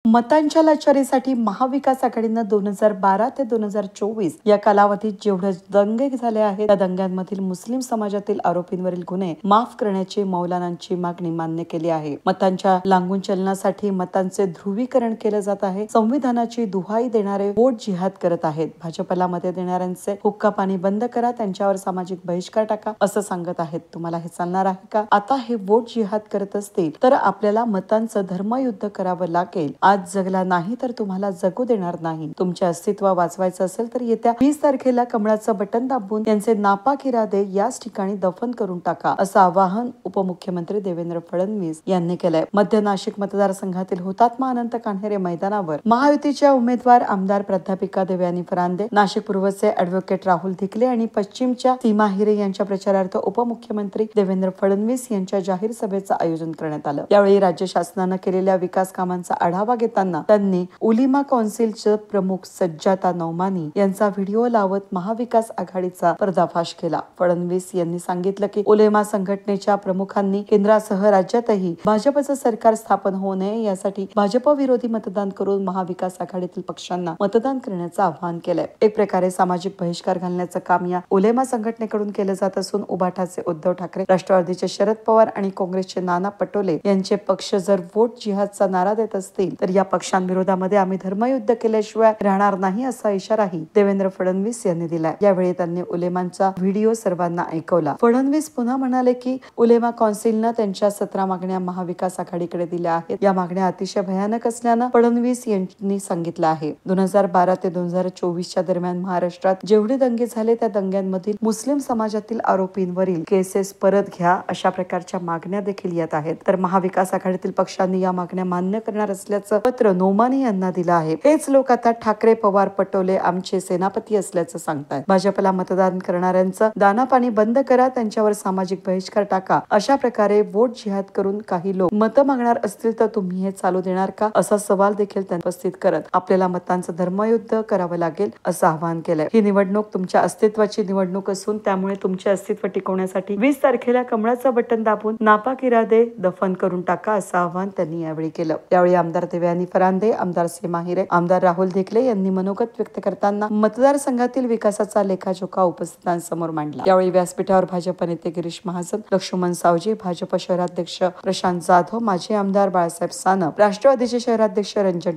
मतांच्या लाचारीसाठी महाविकास आघाडीनं 2012 ते 2024 या कालावधीत जेवढे दंगे झाले आहेत त्या दंग्यांमधील मुस्लिम समाजातील आरोपींवरील गुन्हे माफ करण्याची मौलानांची मागणी मान्य केली आहे. मतांच्या लांगून चलनासाठी मतांचे ध्रुवीकरण केले जात आहे. संविधानाची दुहाई देणारे वोट जिहाद करत आहेत. भाजपला मते देणाऱ्यांचे हुक्का पाणी बंद करा, त्यांच्यावर सामाजिक बहिष्कार टाका असं सांगत आहेत. तुम्हाला हे चालणार आहे का? आता हे वोट जिहाद करत असतील तर आपल्याला मतांचं धर्मयुद्ध करावं लागेल. आज जगला नाही तर तुम्हाला जगू देणार नाही. तुमचे अस्तित्व वाचवायचं असेल तर येत्या 20 तारखेला कमळाचं बटन दाबून त्यांचे नापाक इरादे याच ठिकाणी दफन करून टाका असं आवाहन उपमुख्यमंत्री देवेंद्र फडणवीस यांनी केलंय. मध्य नाशिक मतदारसंघातील हुतात्मा अनंत कान्हेरे मैदानावर महायुतीच्या उमेदवार आमदार प्राध्यापिका देवयानी फरांदे, नाशिक पूर्वचे ऍडव्होकेट राहुल धिकले आणि पश्चिमच्या सीमा हिरे यांच्या प्रचारार्थ उपमुख्यमंत्री देवेंद्र फडणवीस यांच्या जाहीर सभेचं आयोजन करण्यात आलं. यावेळी राज्य शासनानं केलेल्या विकास कामांचा आढावा घेताना त्यांनी उलिमा कौन्सिलचे प्रमुख सज्जाता नौमानी यांचा व्हिडिओ लावत महाविकास आघाडीचा पर्दाफाश केला. फडणवीस यांनी सांगितलं की उलेमा संघटनेच्या प्रमुखांनी केंद्रासह राज्यातही भाजपचं सरकार स्थापन होऊ नये यासाठी भाजप विरोधी मतदान करून महाविकास आघाडीतील पक्षांना मतदान करण्याचं आवाहन केलंय. एक प्रकारे सामाजिक बहिष्कार घालण्याचं काम या उलेमा संघटनेकडून केलं जात असून उभाठाचे उद्धव ठाकरे, राष्ट्रवादीचे शरद पवार आणि काँग्रेसचे नाना पटोले यांचे पक्ष जर वोट जिहादचा नारा देत असतील तर या पक्षांविरोधामध्ये आम्ही धर्मयुद्ध केल्याशिवाय राहणार नाही असा इशाराही देवेंद्र फडणवीस यांनी दिलाय. यावेळी त्यांनी उलेमांचा व्हिडिओ सर्वांना ऐकवला. फडणवीस पुन्हा म्हणाले की उलेमा कौन्सिलनं त्यांच्या 17 मागण्या महाविकास आघाडीकडे दिल्या आहेत. या मागण्या अतिशय भयानक असल्यानं फडणवीस यांनी सांगितलं आहे. 2012 ते 2024 दरम्यान महाराष्ट्रात जेवढे दंगे झाले त्या दंग्यांमधील मुस्लिम समाजातील आरोपींवरील केसेस परत घ्या अशा प्रकारच्या मागण्या देखील येत आहेत. तर महाविकास आघाडीतील पक्षांनी या मागण्या मान्य करणार असल्याचं पत्र नौमानी यांना दिलं आहे. हेच लोक आता ठाकरे, पवार, पटोले आमचे सेनापती असल्याचं सांगतायत. भाजपला मतदान करणाऱ्यांचं दानापाणी बंद करा, त्यांच्यावर सामाजिक बहिष्कार टाका अशा प्रकारे वोट जिहाद करून काही लोक मतं मागणार असतील तर तुम्ही हे चालू देणार का असा सवाल देखील त्यांनी उपस्थित करत आपल्याला मतांचं धर्मयुद्ध करावं लागेल असं आवाहन केलंय. ही निवडणूक तुमच्या अस्तित्वाची निवडणूक असून त्यामुळे तुमचे अस्तित्व टिकवण्यासाठी 20 तारखेला कमळाचं बटन दाबून नापाक इरादे दफन करून टाका असं आवाहन त्यांनी यावेळी केलं. यावेळी आमदार देवयानी फरांदे, आमदार सीमा हिरे, आमदार राहुल धिकले यांनी मनोगत व्यक्त करताना मतदारसंघातील विकासाचा लेखाजोखा उपस्थितांसमोर मांडला. यावेळी व्यासपीठावर भाजप नेते गिरीश महाजन, लक्ष्मण सावजी, भाजप शहराध्यक्ष प्रशांत जाधव, माजी आमदार बाळासाहेब सानप, राष्ट्रवादीचे शहराध्यक्ष रंजन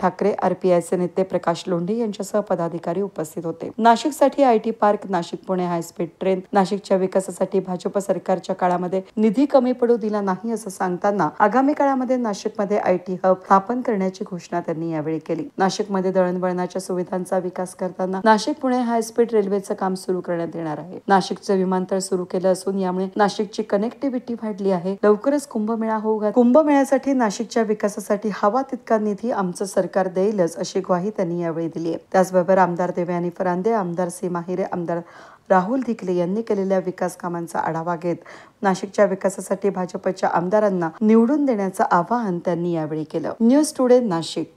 ठाकरे, आरपीआयचे नेते प्रकाश लोंढे यांच्यासह पदाधिकारी उपस्थित होते. नाशिकसाठी IT park, Nashik Pune high speed train, नाशिकच्या विकासासाठी भाजप सरकारच्या काळामध्ये निधी कमी पडू दिला नाही असं सांगताना आगामी काळामध्ये नाशिकमध्ये आयटी हब स्थापन करण्याची घोषणा त्यांनी यावेळी केली. नाशिकमध्ये दळणवळणाच्या सुविधांचा विकास करताना नाशिक पुणे हायस्पीड रेल्वेचं काम सुरू करण्यात येणार आहे. नाशिकचं विमानतळ सुरू केलं असून यामुळे नाशिकची कनेक्टिव्हिटी वाढली आहे. लवकरच कुंभमेळा होऊ. कुंभमेळ्यासाठी नाशिकच्या विकासासाठी हवा तितका निधी आमचं सरकार देईलच अशी ग्वाही त्यांनी यावेळी दिली आहे. त्याचबरोबर आमदार देवयानी फरांदे, आमदार सीमा हिरे, आमदार राहुल धिकले यांनी केलेल्या विकास कामांचा आढावा घेत नाशिकच्या विकासासाठी भाजपच्या आमदारांना निवडून देण्याचं आवाहन त्यांनी यावेळी केलं. News today Nashik.